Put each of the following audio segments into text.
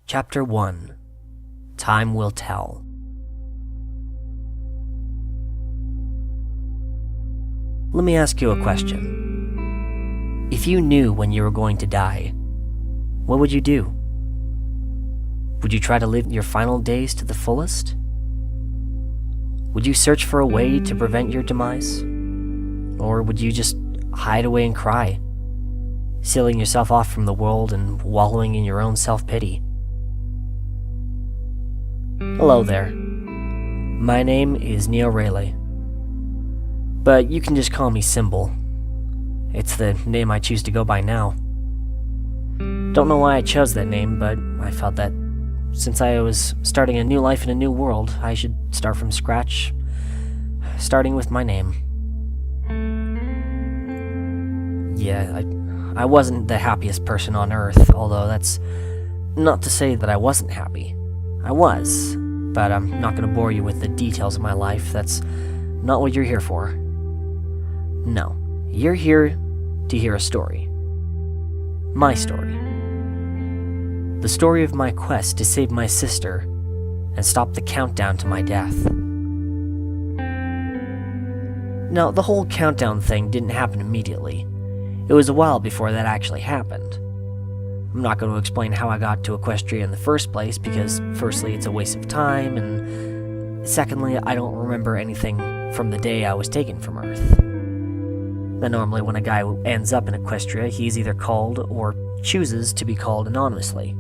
Chapter 1. Time Will Tell. Let me ask you a question. If you knew when you were going to die, what would you do? Would you try to live your final days to the fullest? Would you search for a way to prevent your demise? Or would you just hide away and cry, sealing yourself off from the world and wallowing in your own self-pity? Hello there. My name is Neil Rayleigh, but you can just call me Symbol. It's the name I choose to go by now. Don't know why I chose that name, but I felt that since I was starting a new life in a new world, I should start from scratch, starting with my name. Yeah, I wasn't the happiest person on Earth, although that's not to say that I wasn't happy. I was, but I'm not going to bore you with the details of my life. That's not what you're here for. No, you're here to hear a story. My story. The story of my quest to save my sister and stop the countdown to my death. Now, the whole countdown thing didn't happen immediately. It was a while before that actually happened. I'm not going to explain how I got to Equestria in the first place because, firstly, it's a waste of time, and secondly, I don't remember anything from the day I was taken from Earth. Then normally when a guy ends up in Equestria, he's either called or chooses to be called anonymously.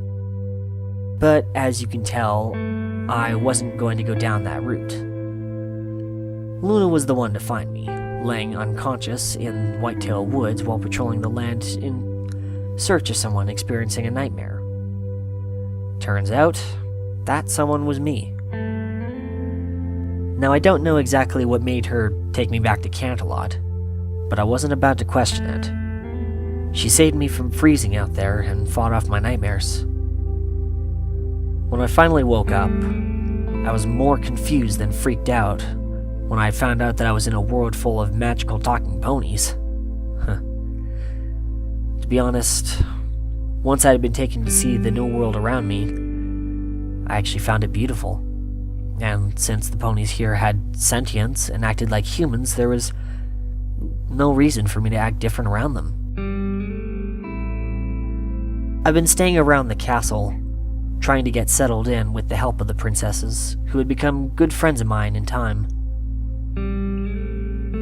But as you can tell, I wasn't going to go down that route. Luna was the one to find me, laying unconscious in Whitetail Woods while patrolling the land in search of someone experiencing a nightmare. Turns out, that someone was me. Now, I don't know exactly what made her take me back to Canterlot, but I wasn't about to question it. She saved me from freezing out there and fought off my nightmares. When I finally woke up, I was more confused than freaked out when I found out that I was in a world full of magical talking ponies. To be honest, once I had been taken to see the new world around me, I actually found it beautiful. And since the ponies here had sentience and acted like humans, there was no reason for me to act different around them. I've been staying around the castle, trying to get settled in with the help of the princesses, who had become good friends of mine in time.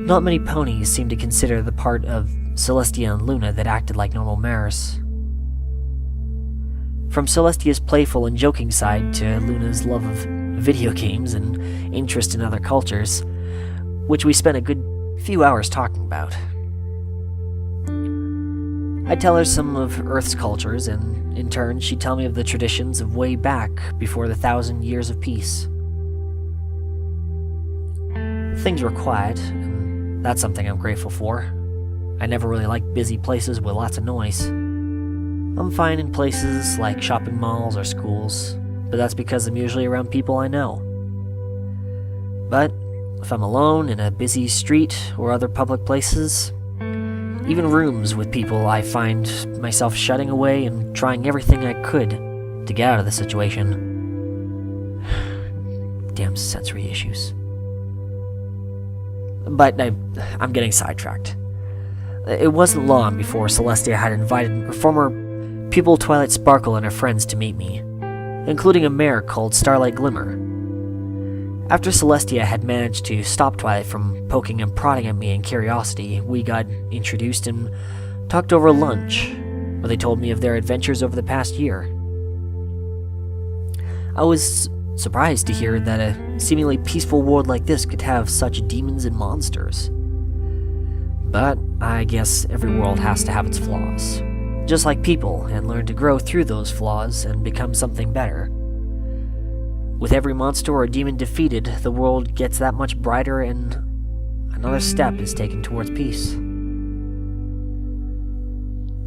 Not many ponies seemed to consider the part of Celestia and Luna that acted like normal mares. From Celestia's playful and joking side to Luna's love of video games and interest in other cultures, which we spent a good few hours talking about. I'd tell her some of Earth's cultures, and in turn she'd tell me of the traditions of way back before the 1,000 years of peace. Things were quiet, and that's something I'm grateful for. I never really liked busy places with lots of noise. I'm fine in places like shopping malls or schools, but that's because I'm usually around people I know. But if I'm alone in a busy street or other public places, even rooms with people, I find myself shutting away and trying everything I could to get out of the situation. Damn sensory issues. But I'm getting sidetracked. It wasn't long before Celestia had invited her former pupil Twilight Sparkle and her friends to meet me, including a mare called Starlight Glimmer. After Celestia had managed to stop Twilight from poking and prodding at me in curiosity, we got introduced and talked over lunch, where they told me of their adventures over the past year. I was surprised to hear that a seemingly peaceful world like this could have such demons and monsters. But I guess every world has to have its flaws, just like people, and learn to grow through those flaws and become something better. With every monster or demon defeated, the world gets that much brighter and another step is taken towards peace.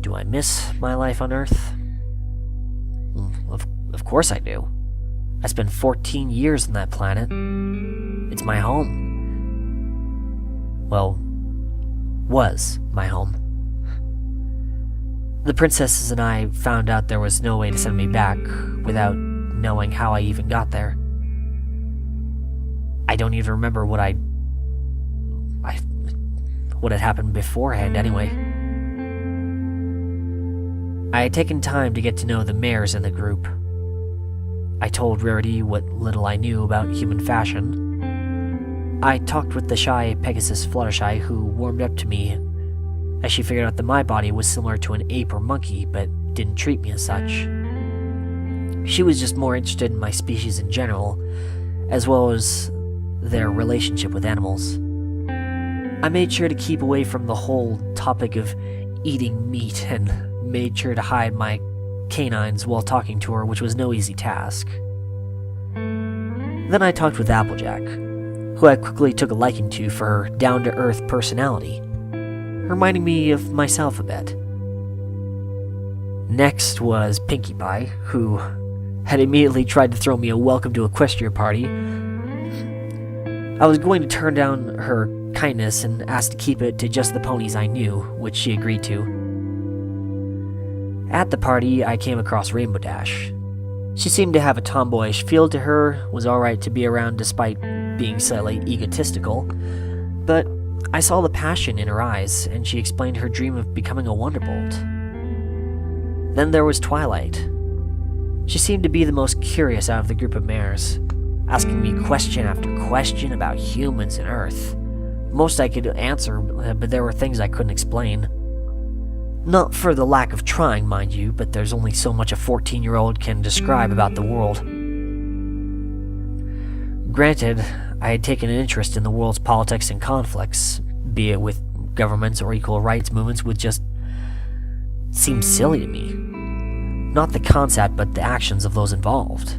Do I miss my life on Earth? Of course I do. I spent 14 years on that planet. It's my home. Well, was my home. The princesses and I found out there was no way to send me back without knowing how I even got there. I don't even remember what had happened beforehand anyway. I had taken time to get to know the mayors in the group. I told Rarity what little I knew about human fashion. I talked with the shy Pegasus Fluttershy, who warmed up to me as she figured out that my body was similar to an ape or monkey, but didn't treat me as such. She was just more interested in my species in general, as well as their relationship with animals. I made sure to keep away from the whole topic of eating meat and made sure to hide my canines while talking to her, which was no easy task. Then I talked with Applejack, who I quickly took a liking to for her down-to-earth personality, reminding me of myself a bit. Next was Pinkie Pie, who had immediately tried to throw me a welcome to Equestria party. I was going to turn down her kindness and ask to keep it to just the ponies I knew, which she agreed to. At the party, I came across Rainbow Dash. She seemed to have a tomboyish feel to her, was alright to be around despite being slightly egotistical, but I saw the passion in her eyes, and she explained her dream of becoming a Wonderbolt. Then there was Twilight. She seemed to be the most curious out of the group of mares, asking me question after question about humans and Earth. Most I could answer, but there were things I couldn't explain. Not for the lack of trying, mind you, but there's only so much a 14-year-old can describe about the world. Granted, I had taken an interest in the world's politics and conflicts, be it with governments or equal rights movements, which just seemed silly to me. Not the concept, but the actions of those involved.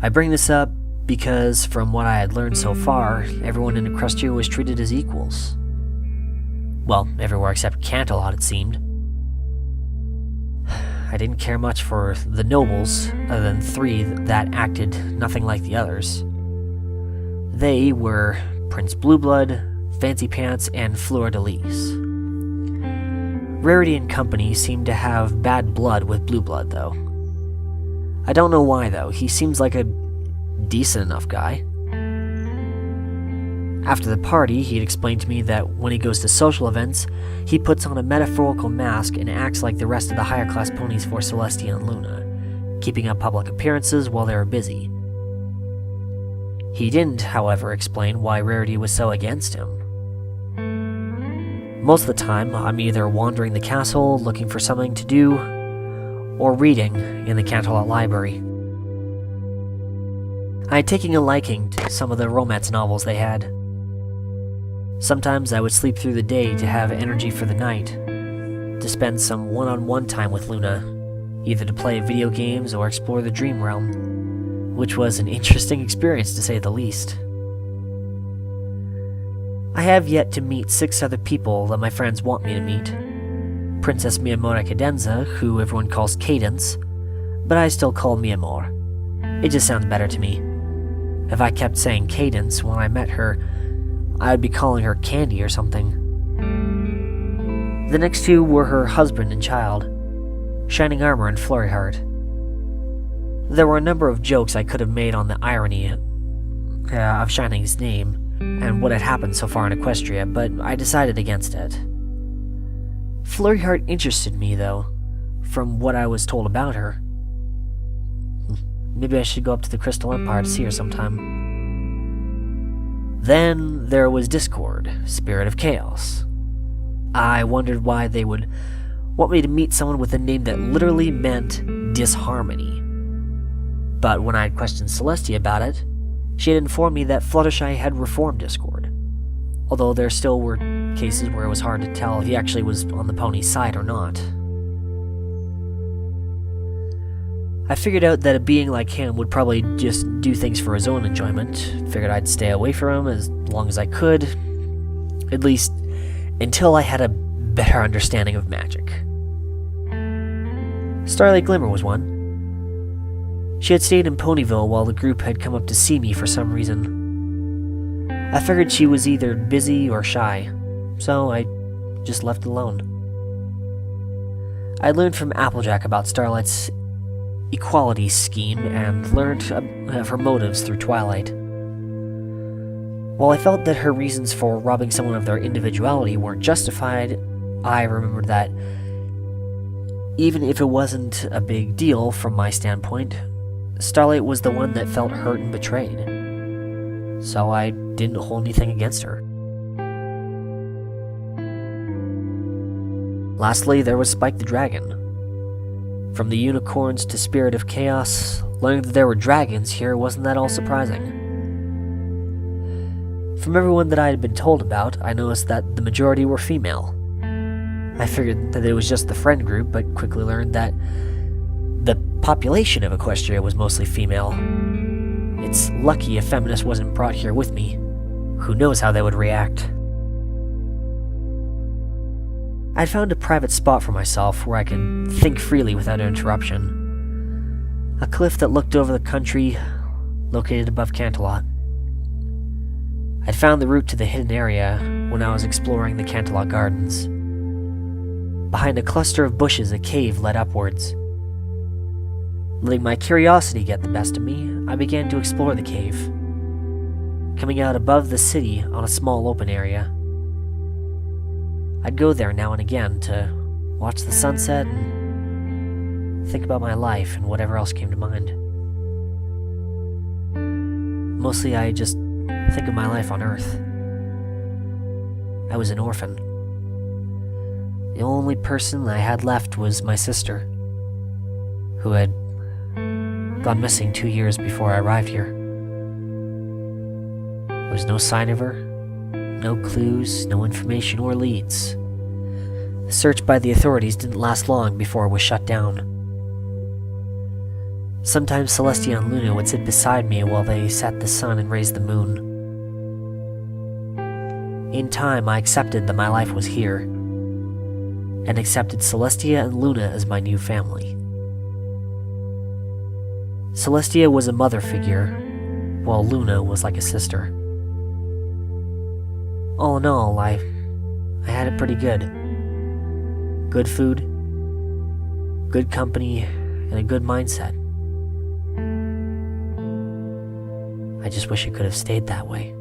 I bring this up because, from what I had learned so far, everyone in Equestria was treated as equals. Well, everywhere except Canterlot, it seemed. I didn't care much for the nobles, other than 3 that acted nothing like the others. They were Prince Blueblood, Fancy Pants, and Fleur de Lis. Rarity and company seemed to have bad blood with Blueblood, though. I don't know why, though. He seems like a decent enough guy. After the party, he'd explained to me that when he goes to social events, he puts on a metaphorical mask and acts like the rest of the higher class ponies for Celestia and Luna, keeping up public appearances while they were busy. He didn't, however, explain why Rarity was so against him. Most of the time, I'm either wandering the castle looking for something to do, or reading in the Canterlot library. I had taken a liking to some of the romance novels they had. Sometimes I would sleep through the day to have energy for the night, to spend some one-on-one time with Luna, either to play video games or explore the dream realm, which was an interesting experience to say the least. I have yet to meet 6 other people that my friends want me to meet. Princess Miyamura Cadenza, who everyone calls Cadence, but I still call Miyamura. It just sounds better to me. If I kept saying Cadence when I met her, I would be calling her Candy or something. The next 2 were her husband and child, Shining Armor and Flurry Heart. There were a number of jokes I could have made on the irony of Shining's name and what had happened so far in Equestria, but I decided against it. Flurry Heart interested me, though, from what I was told about her. Maybe I should go up to the Crystal Empire to see her sometime. Then there was Discord, Spirit of Chaos. I wondered why they would want me to meet someone with a name that literally meant disharmony. But when I had questioned Celestia about it, she had informed me that Fluttershy had reformed Discord, although there still were cases where it was hard to tell if he actually was on the pony's side or not. I figured out that a being like him would probably just do things for his own enjoyment. Figured I'd stay away from him as long as I could, at least until I had a better understanding of magic. Starlight Glimmer was one. She had stayed in Ponyville while the group had come up to see me for some reason. I figured she was either busy or shy, so I just left alone. I learned from Applejack about Starlight's equality scheme and learned of her motives through Twilight. While I felt that her reasons for robbing someone of their individuality weren't justified, I remembered that even if it wasn't a big deal from my standpoint, Starlight was the one that felt hurt and betrayed. So I didn't hold anything against her. Lastly, there was Spike the Dragon. From the unicorns to Spirit of Chaos, learning that there were dragons here wasn't that all surprising. From everyone that I had been told about, I noticed that the majority were female. I figured that it was just the friend group, but quickly learned that the population of Equestria was mostly female. It's lucky a feminist wasn't brought here with me. Who knows how they would react. I'd found a private spot for myself where I could think freely without interruption. A cliff that looked over the country, located above Canterlot. I'd found the route to the hidden area when I was exploring the Canterlot Gardens. Behind a cluster of bushes, a cave led upwards. Letting my curiosity get the best of me, I began to explore the cave, coming out above the city on a small open area. I'd go there now and again to watch the sunset and think about my life and whatever else came to mind. Mostly I just think of my life on Earth. I was an orphan. The only person I had left was my sister, who had gone missing 2 years before I arrived here. There was no sign of her, no clues, no information or leads. The search by the authorities didn't last long before it was shut down. Sometimes Celestia and Luna would sit beside me while they set the sun and raised the moon. In time, I accepted that my life was here, and accepted Celestia and Luna as my new family. Celestia was a mother figure, while Luna was like a sister. All in all, I had it pretty good. Good food, good company, and a good mindset. I just wish it could have stayed that way.